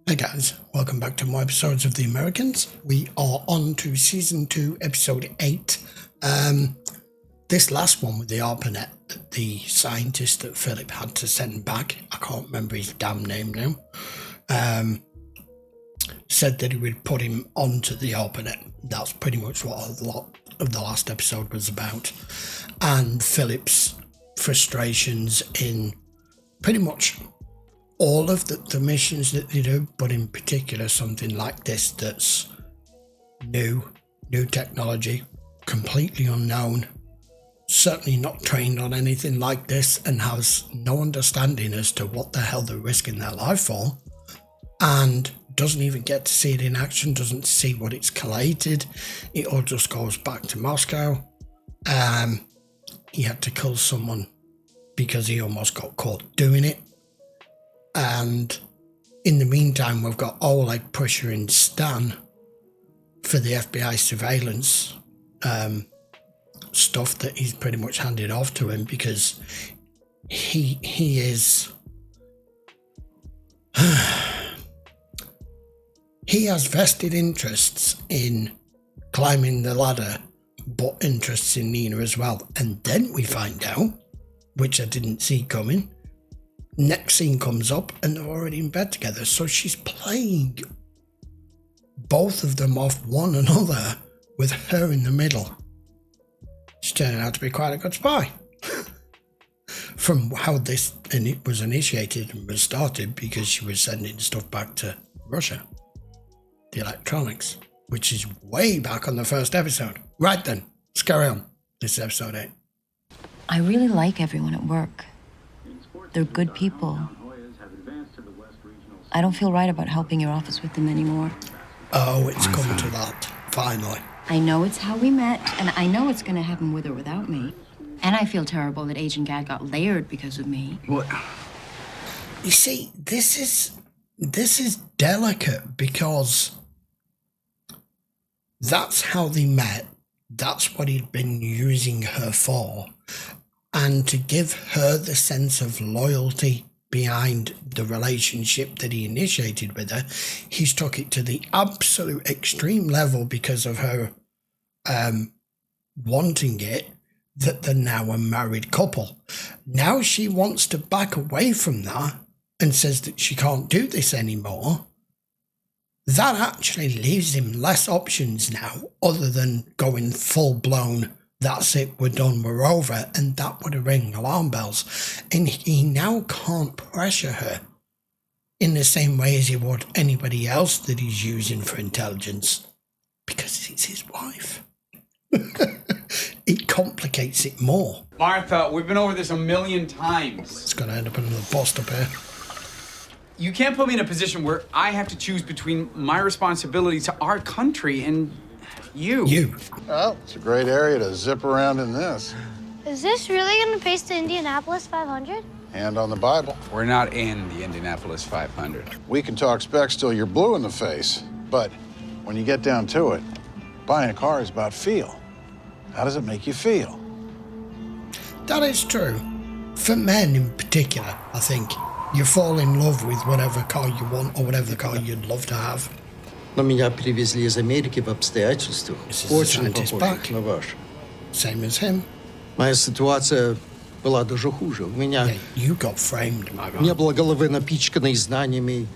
Hey guys, welcome back to more episodes of The Americans. We are on to Season 2, Episode 8. This last one with the ARPANET, the scientist that Philip had to send back, I can't remember his damn name now, said that he would put him onto the ARPANET. That's pretty much what a lot of the last episode was about. And Philip's frustrations in pretty much all of the missions that they do, but in particular something like this that's new technology, completely unknown, certainly not trained on anything like this, and has no understanding as to what the hell they're risking their life for, and doesn't even get to see it in action, doesn't see what it's collated. It all just goes back to Moscow. He had to kill someone because he almost got caught doing it. And in the meantime, we've got Oleg pressuring Stan for the FBI surveillance stuff that he's pretty much handed off to him, because he is he has vested interests in climbing the ladder, but interests in Nina as well. And then we find out, which I didn't see coming, next scene comes up and they're already in bed together. So she's playing both of them off one another with her in the middle. She's turning out to be quite a good spy. From how this was initiated and was started, because she was sending stuff back to Russia. The electronics, which is way back on the first episode. Right then, let's carry on. This is episode 8. I really like everyone at work. They're good people. I don't feel right about helping your office with them anymore. Oh, it's come to that, finally. I know it's how we met, and I know it's gonna happen with or without me. And I feel terrible that Agent Gad got layered because of me. What? You see, this is delicate, because that's how they met. That's what he'd been using her for. And to give her the sense of loyalty behind the relationship that he initiated with her, he's took it to the absolute extreme level because of her wanting it, that they're now a married couple. Now she wants to back away from that and says that she can't do this anymore. That actually leaves him less options now, other than going full-blown, that's it, we're done, we're over, and that would ring alarm bells. And he now can't pressure her in the same way as he would anybody else that he's using for intelligence, because it's his wife. It complicates it more. Martha, we've been over this a million times. It's going to end up in another bust up here. You can't put me in a position where I have to choose between my responsibility to our country and you. Well, it's a great area to zip around in this. Is this really going to pace the Indianapolis 500? Hand on the Bible. We're not in the Indianapolis 500. We can talk specs till you're blue in the face. But when you get down to it, buying a car is about feel. How does it make you feel? That is true. For men in particular, I think. You fall in love with whatever car you want, or whatever car you'd love to have. Но меня привезли из Америки в обстоятельствах, очень похожих на ваши. Same as him. Моя ситуация была даже хуже. У меня You got framed, my God. не было головы, напичканной знаниями,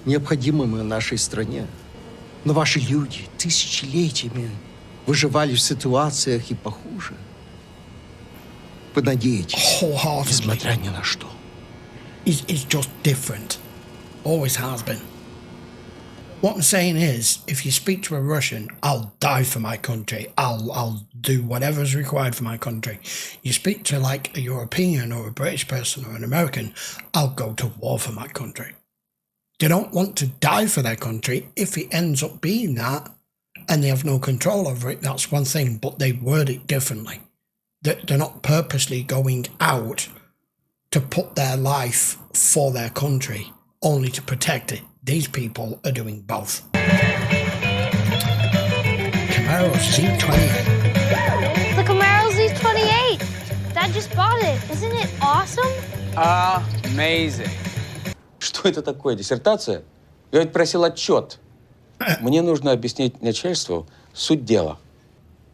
необходимыми нашей стране. Но ваши люди тысячелетиями выживали в ситуациях и похуже. Вы надеетесь, несмотря ни на что. It's just different. Always has been. What I'm saying is, if you speak to a Russian, I'll die for my country. I'll do whatever's required for my country. You speak to like a European or a British person or an American, I'll go to war for my country. They don't want to die for their country. If it ends up being that and they have no control over it, that's one thing, but they word it differently. They're not purposely going out to put their life for their country, only to protect it. These people are doing both. Camaro Z28. The Camaro Z28! Dad just bought it. Isn't it awesome? Amazing. Что это такое, диссертация? Я ведь просил отчет. Мне нужно объяснить начальству суть дела.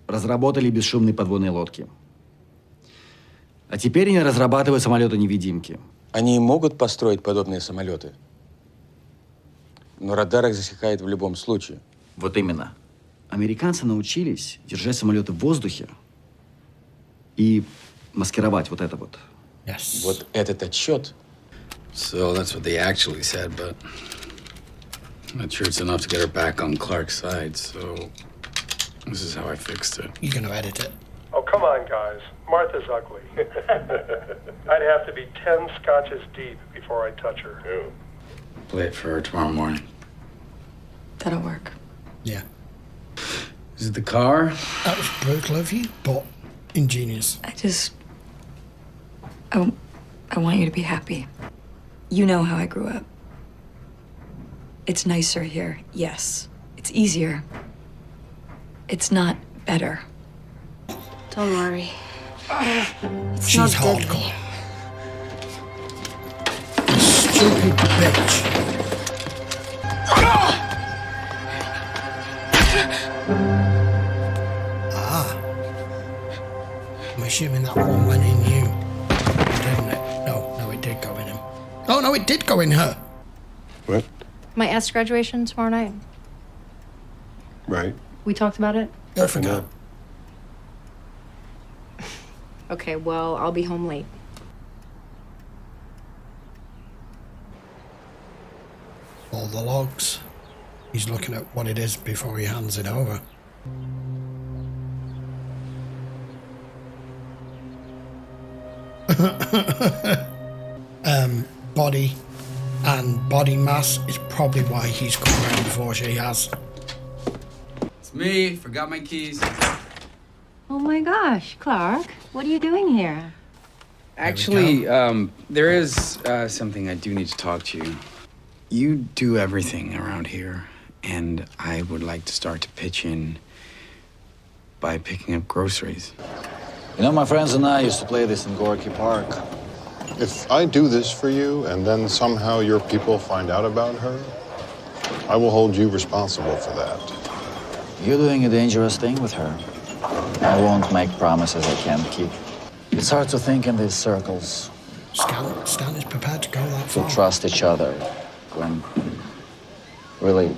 Разработали бесшумные подводные лодки. А теперь они разрабатывают самолеты-невидимки. Они могут построить подобные самолеты, но радар их засекает в любом случае. Вот именно. Американцы научились держать самолеты в воздухе и маскировать вот это вот. Yes. Вот этот отчет. So that's what they actually said, but I'm not sure it's enough to get her back on Clark's side, so this is how I fixed it. You're going to edit it. Oh, come on, guys. Martha's ugly. I'd have to be 10 scotches deep before I touch her. Play it for her tomorrow morning. That'll work. Yeah. Is it the car? That was brutal of you, but ingenious. I want you to be happy. You know how I grew up. It's nicer here, yes. It's easier. It's not better. Don't worry. It's She's not hardcore. deadly. You stupid bitch. I'm assuming that one went in you, didn't it? No, it did go in him. Oh, no, it did go in her. What? My S graduation tomorrow night. Right. We talked about it? I forgot. Okay, well, I'll be home late. All the logs. He's looking at what it is before he hands it over. Body and body mass is probably why he's come around before she has. It's me. Forgot my keys. Oh my gosh, Clark, what are you doing here? Actually, there is something I do need to talk to you. You do everything around here, and I would like to start to pitch in by picking up groceries. You know, my friends and I used to play this in Gorky Park. If I do this for you and then somehow your people find out about her, I will hold you responsible for that. You're doing a dangerous thing with her. I won't make promises I can't keep. It's hard to think in these circles. Stan is prepared to go that To far. trust each other when really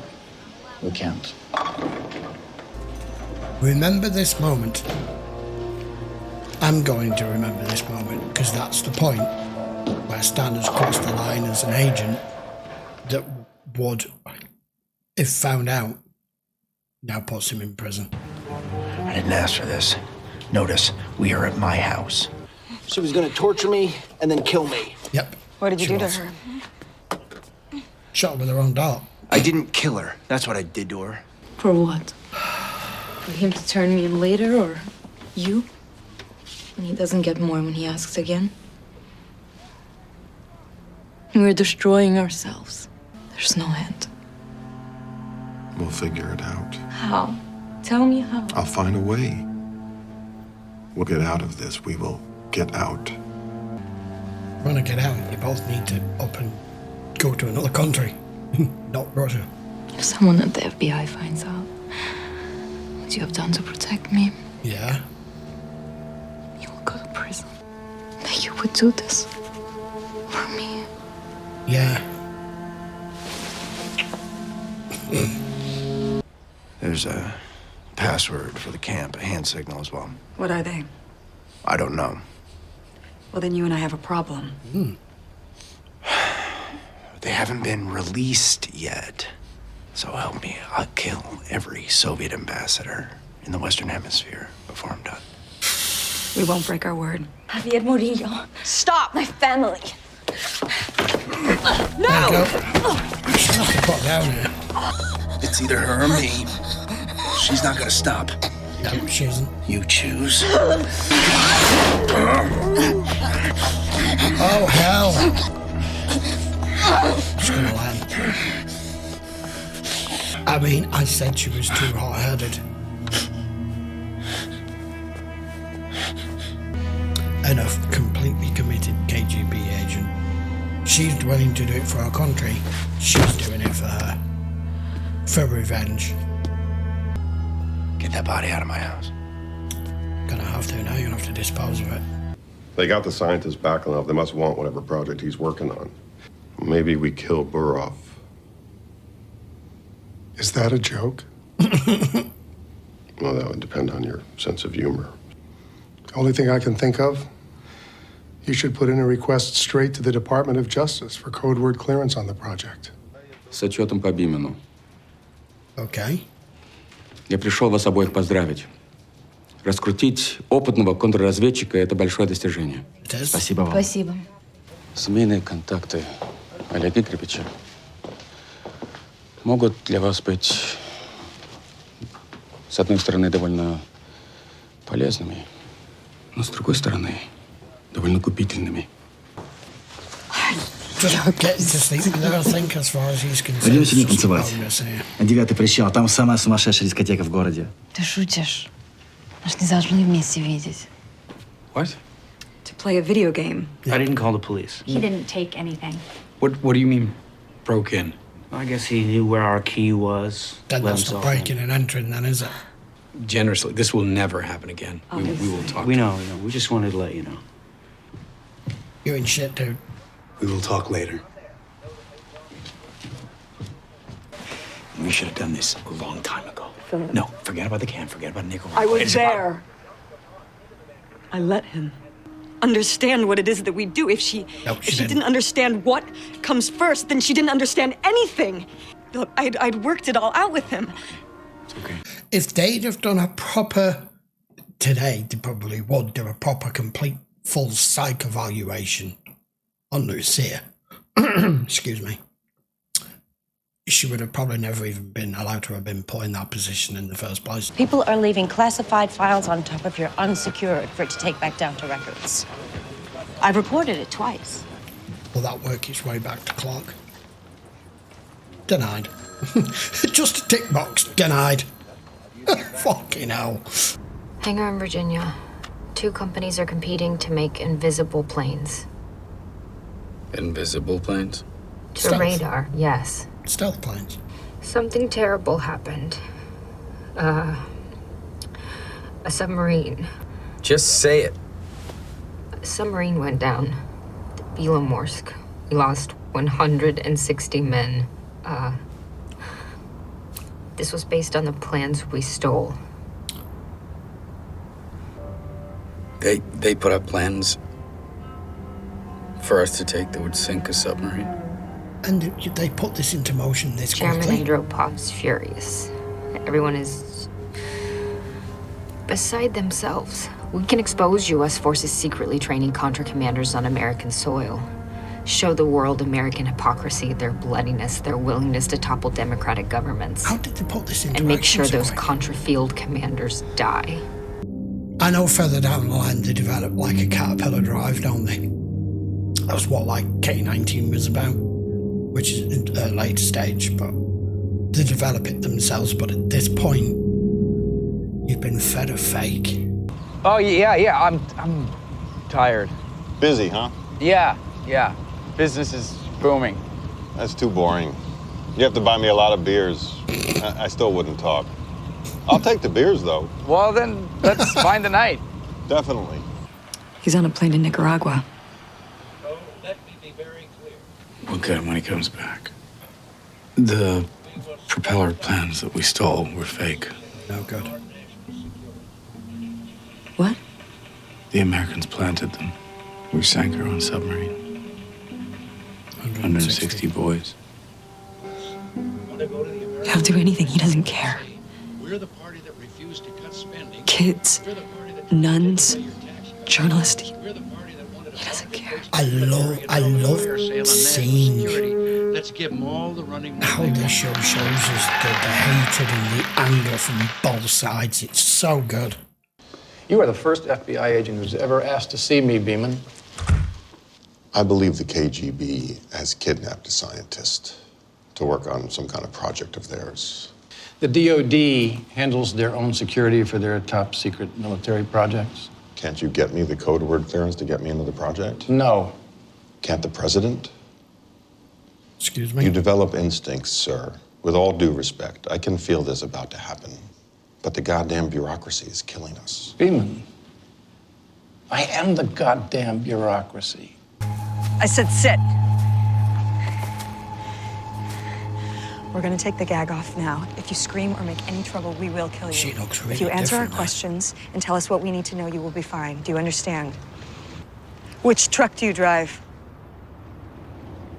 we can't. Remember this moment. I'm going to remember this moment because that's the point where Stan has crossed the line as an agent that would, if found out, now puts him in prison. I didn't ask for this. Notice, we are at my house. She was gonna torture me and then kill me. Yep. What did you She do to was. her? Shot her with her own dart. I didn't kill her. That's what I did to her. For what? For him to turn me in later, or you? When he doesn't get more when he asks again? We're destroying ourselves. There's no end. We'll figure it out. How? Tell me how. I'll find a way. We'll get out of this. We will get out. Want to get out, you both need to up and go to another country, not Russia. If someone at the FBI finds out what you have done to protect me, Yeah. you will go to prison. That you would do this for me. Yeah. There's a password for the camp, a hand signal as well. What are they? I don't know. Well, then you and I have a problem. They haven't been released yet. So help me, I'll kill every Soviet ambassador in the Western Hemisphere before I'm done. We won't break our word. Javier Murillo, stop my family. There you go. She's not to put down here. It's either her or me. She's not gonna stop. No, she isn't. You choose. Oh, hell. She's gonna land. I mean, I said she was too hot-headed. And a completely committed KGB agent. She's willing to do it for her country. She's doing it for her. For revenge. Get that body out of my house. Gonna have to now. You're gonna have to dispose of it. They got the scientists back enough. They must want whatever project he's working on. Maybe we kill Burr off. Is that a joke? Well, that would depend on your sense of humor. Only thing I can think of, you should put in a request straight to the Department of Justice for code word clearance on the project. С отчетом по Биману. Okay. Я пришел вас обоих поздравить. Раскрутить опытного контрразведчика – это большое достижение. Спасибо вам. Спасибо. Семейные контакты Олега Игоревича могут для вас быть, с одной стороны, довольно полезными, но с другой стороны, довольно губительными. Пойдемте не танцевать. На 9-й причал. Там самая сумасшедшая дискотека в городе. Ты шутишь? Мы ж не должны вместе видеть. What? To play a video game. I didn't call the police. He didn't take anything. What do you mean, broke in? I guess he knew where our key was. Then that's not breaking and entering then, is it? Generously, this will never happen again. We will talk. We know. We just wanted to let you know. You're in shit, dude. We will talk later. We should have done this a long time ago. No, forget about the camp, forget about Nicaragua. I was there. I let him understand what it is that we do. If she didn't understand what comes first, then she didn't understand anything. Look, I'd worked it all out with him. It's okay. If they'd have done a proper, today they probably would do a proper, complete, full psych evaluation on Lucia. Excuse me. She would have probably never even been allowed to have been put in that position in the first place. People are leaving classified files on top of your unsecured for it to take back down to records. I've reported it twice. Will that work its way back to Clark? Denied. Just a tick box. Denied. Fucking hell. Hangar in Virginia. 2 companies are competing to make invisible planes. Invisible planes? To Stealth. radar, yes. Stealth planes. Something terrible happened. A submarine. Just say it. A submarine went down. The Beeman. We lost 160 men. This was based on the plans we stole. They put up plans for us to take that would sink a submarine. And they put this into motion this Chairman quickly. Andropov's furious. Everyone is beside themselves. We can expose U.S. forces secretly training Contra commanders on American soil. Show the world American hypocrisy, their bloodiness, their willingness to topple democratic governments. How did they put this into And make action sure so those quick? Contra field commanders die. I know further down the line they develop like a caterpillar drive, don't they? That's what like K-19 was about, which is a later stage, but they develop it themselves. But at this point, you've been fed a fake. Oh yeah. I'm tired. Busy, huh? Yeah. Business is booming. That's too boring. You have to buy me a lot of beers. I still wouldn't talk. I'll take the beers, though. Well, then let's find the night. Definitely. He's on a plane to Nicaragua. We'll get him when he comes back. The propeller plans that we stole were fake. No good. What? The Americans planted them. We sank our own submarine. 160 boys. He'll do anything. He doesn't care. Kids, nuns, journalists. He doesn't care. I love seeing how this show shows us the hatred and the anger from both sides. It's so good. You are the first FBI agent who's ever asked to see me, Beeman. I believe the KGB has kidnapped a scientist to work on some kind of project of theirs. The DOD handles their own security for their top secret military projects. Can't you get me the code word clearance to get me into the project? No. Can't the president Excuse me? You develop instincts, sir. With all due respect, I can feel this about to happen. But the goddamn bureaucracy is killing us. Beeman, I am the goddamn bureaucracy. I said sit. We're gonna take the gag off now. If you scream or make any trouble, we will kill you. She looks really if you answer our different now. questions and tell us what we need to know, you will be fine. Do you understand? Which truck do you drive?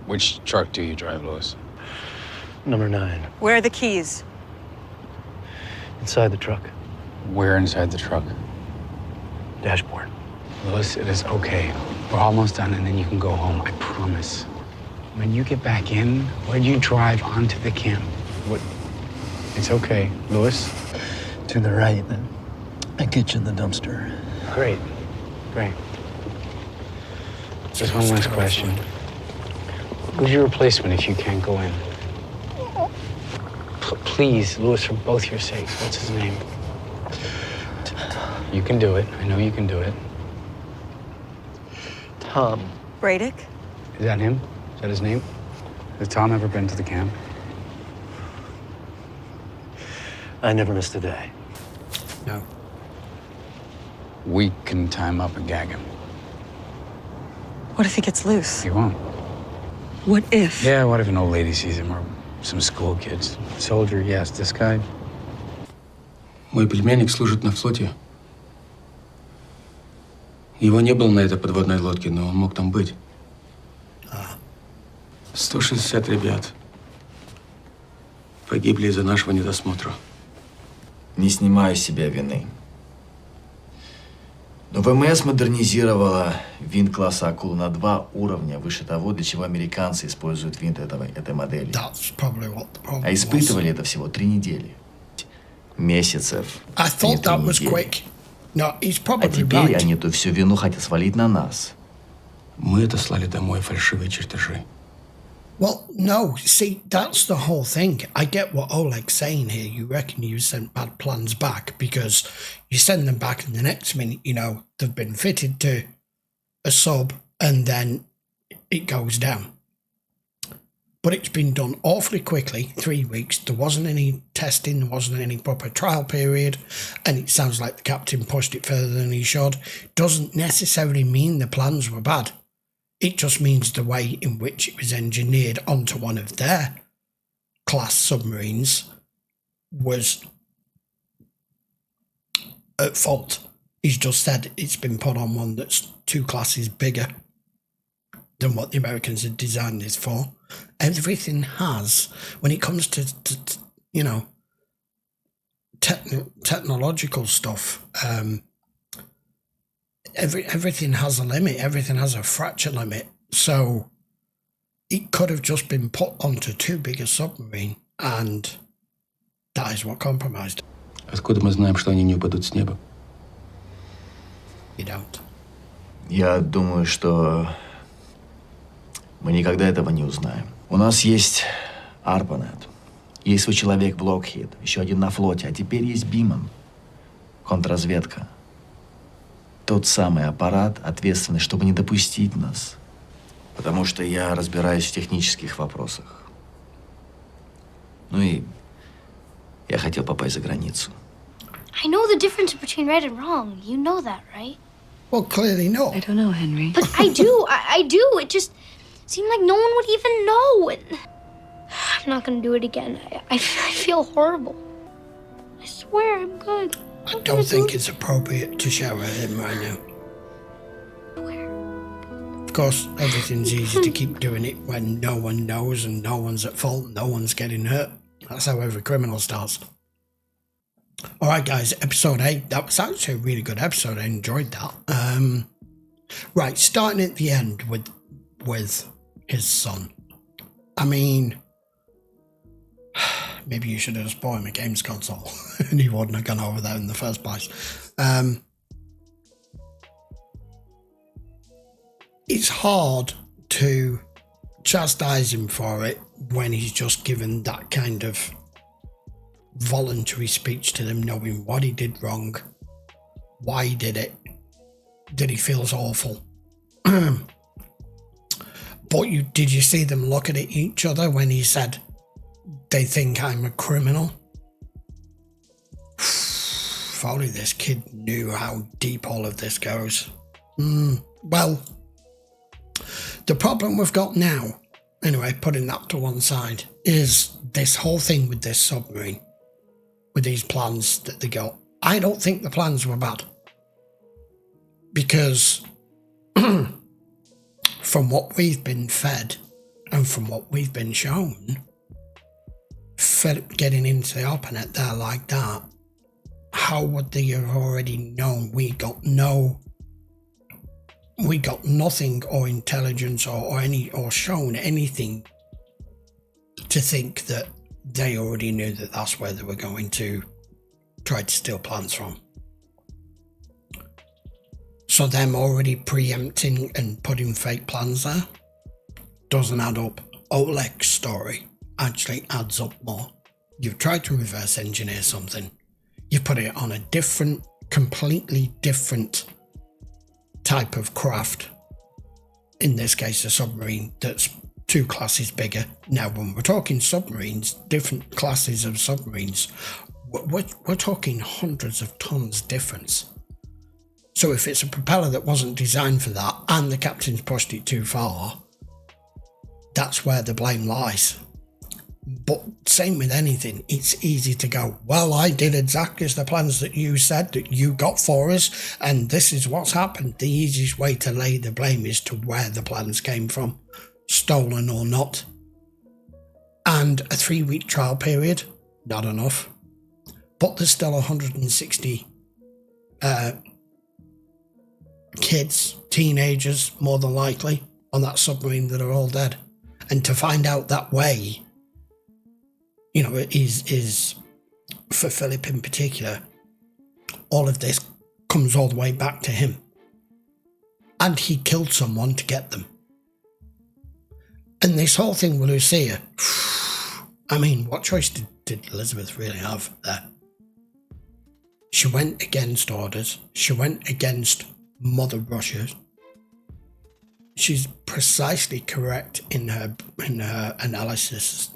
Which truck do you drive, Louis? Number 9, Where are the keys? inside the truck. Where inside the truck? Dashboard. Louis, it is okay. We're almost done, and then you can go home. I promise. When you get back in, where'd you drive onto the camp? What? It's okay, Louis. To the right, then. I get you in the dumpster. Great, great. Just one last question. Who's your replacement if you can't go in? Please, Louis, for both your sakes, what's his name? You can do it. I know you can do it. Tom. Bradick? Is that him? Is that his name? Has Tom ever been to the camp? I never missed a day. No. We can tie him up and gag him. What if he gets loose? He won't. What if? Yeah, what if an old lady sees him or some school kids? Soldier, yes. This guy? Мой племянник служит на флоте. Его не было на этой подводной лодке, но он мог там быть. 160 ребят погибли из-за нашего недосмотра. Не снимаю с себя вины. Но ВМС модернизировала винт класса «Акула» на 2 уровня выше того, для чего американцы используют винт этой модели. А испытывали это всего 3 недели. Месяцев. I thought that was quick. No, he's probably А теперь right. они эту всю вину хотят свалить на нас. Мы отослали домой фальшивые чертежи. Well, no, see, that's the whole thing. I get what Oleg's saying here. You reckon you sent bad plans back because you send them back and the next minute, you know, they've been fitted to a sub and then it goes down. But it's been done awfully quickly, 3 weeks. There wasn't any testing, there wasn't any proper trial period, and it sounds like the captain pushed it further than he should. Doesn't necessarily mean the plans were bad. It just means the way in which it was engineered onto one of their class submarines was at fault. He's just said it's been put on one that's 2 classes bigger than what the Americans had designed this for. Everything has, when it comes to you know, technological stuff, everything has a limit. Everything has a fracture limit. So it could have just been put onto too big a submarine, and that is what compromised. Откуда мы знаем, что они не упадут с неба? You don't. Я думаю, что мы никогда этого не узнаем. У нас есть Арпанет, есть свой человек в Локхид, еще один на флоте, а теперь есть Beeman, контрразведка. Тот самый аппарат, ответственный, чтобы не допустить нас. Потому что я разбираюсь в технических вопросах. Ну и я хотел попасть за границу. I know the difference between right and wrong. You know that, right? Well, clearly not. I don't know, Henry. But I do. I do. It just seemed like no one would even know. And I'm not going to do it again. I feel horrible. I swear I'm good. I don't think it's appropriate to shower him right now. Of course, everything's easy to keep doing it when no one knows and no one's at fault, no one's getting hurt. That's how every criminal starts. All right, guys, episode 8. That was actually a really good episode. I enjoyed that. Right, starting at the end with his son. I mean, maybe you should have just bought him a games console and he wouldn't have gone over there in the first place. It's hard to chastise him for it when he's just given that kind of voluntary speech to them, knowing what he did wrong, why he did it, that he feels awful. But did you see them looking at each other when he said, they think I'm a criminal? If only this kid knew how deep all of this goes. Well, the problem we've got now, anyway, putting that to one side, is this whole thing with this submarine, with these plans that they got. I don't think the plans were bad. Because from what we've been fed and from what we've been shown, Philip getting into the ARPANET there like that, how would they have already known? We got nothing or intelligence or shown anything to think that they already knew that that's where they were going to try to steal plans from. So them already preempting and putting fake plans there doesn't add up. Oleg's story actually adds up more. You've tried to reverse engineer something. You've put it on a different, completely different type of craft. In this case, a submarine that's 2 classes bigger. Now, when we're talking submarines, different classes of submarines, we're talking hundreds of tons difference. So if it's a propeller that wasn't designed for that and the captain's pushed it too far, that's where the blame lies. But same with anything, it's easy to go, well, I did exactly as the plans that you said that you got for us, and this is what's happened. The easiest way to lay the blame is to where the plans came from, stolen or not. And a 3-week trial period, not enough. But there's still 160 kids, teenagers, more than likely, on that submarine that are all dead. And to find out that way, you know, it is for Philip in particular, all of this comes all the way back to him. And he killed someone to get them. And this whole thing with Lucia, I mean, what choice did Elizabeth really have there? She went against orders. She went against Mother Russia. She's precisely correct in her analysis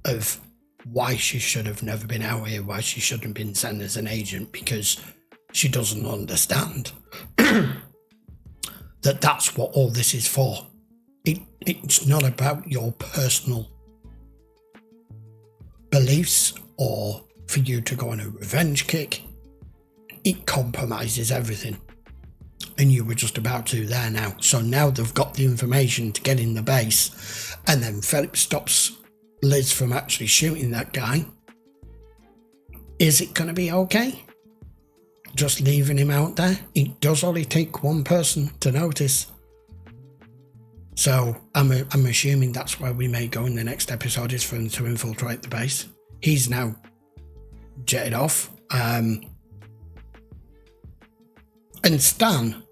of why she should have never been out here, why she shouldn't have been sent as an agent, because she doesn't understand that that's what all this is for. It's not about your personal beliefs or for you to go on a revenge kick. It compromises everything. And you were just about to there now. So now they've got the information to get in the base, and then Philip stops Liz from actually shooting that guy. Is it going to be okay? Just leaving him out there? It does only take one person to notice. So I'm assuming that's where we may go in the next episode, is for him to infiltrate the base. He's now jetted off. And Stan,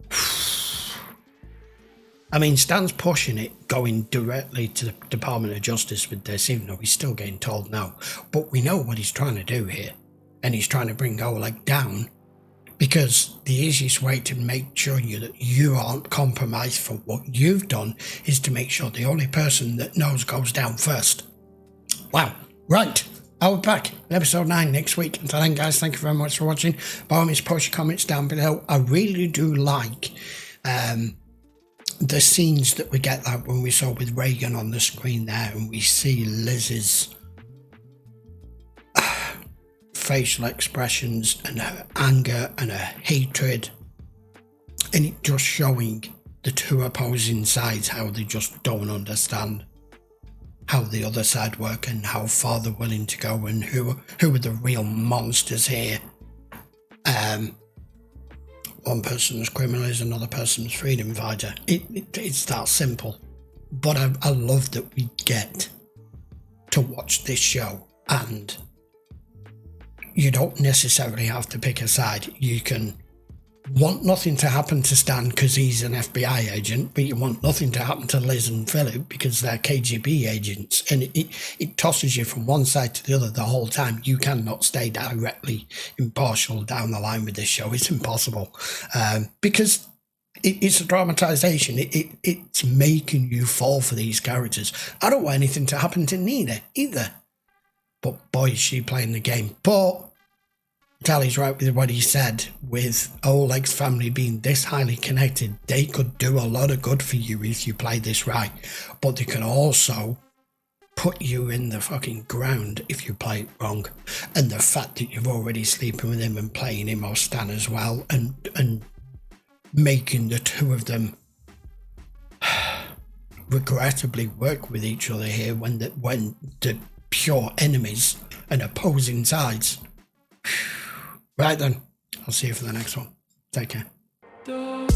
I mean, Stan's pushing it, going directly to the Department of Justice with this, even though he's still getting told no. But we know what he's trying to do here, and he's trying to bring Oleg down, because the easiest way to make sure that you aren't compromised for what you've done is to make sure the only person that knows goes down first. Wow. Right. I'll be back in episode 9 next week. Until then, guys, thank you very much for watching. By all means, post your comments down below. I really do like the scenes that we get, like when we saw with Reagan on the screen there, and we see Liz's facial expressions and her anger and her hatred, and it just showing the two opposing sides, how they just don't understand how the other side work and how far they're willing to go, and who are the real monsters here. One person's criminal is another person's freedom fighter. It's that simple. But I love that we get to watch this show, and you don't necessarily have to pick a side. You can want nothing to happen to Stan because he's an FBI agent, but you want nothing to happen to Liz and Philip because they're KGB agents, and it tosses you from one side to the other the whole time. You cannot stay directly impartial down the line with this show. It's impossible, because It's a dramatization. It's making you fall for these characters. I don't want anything to happen to Nina either. But boy, is she playing the game. But Tally's right with what he said. With Oleg's family being this highly connected, they could do a lot of good for you if you play this right. But they can also put you in the fucking ground if you play it wrong. And the fact that you're already sleeping with him and playing him or Stan as well, and making the two of them regrettably work with each other here when the pure enemies and opposing sides. Right then, I'll see you for the next one. Take care.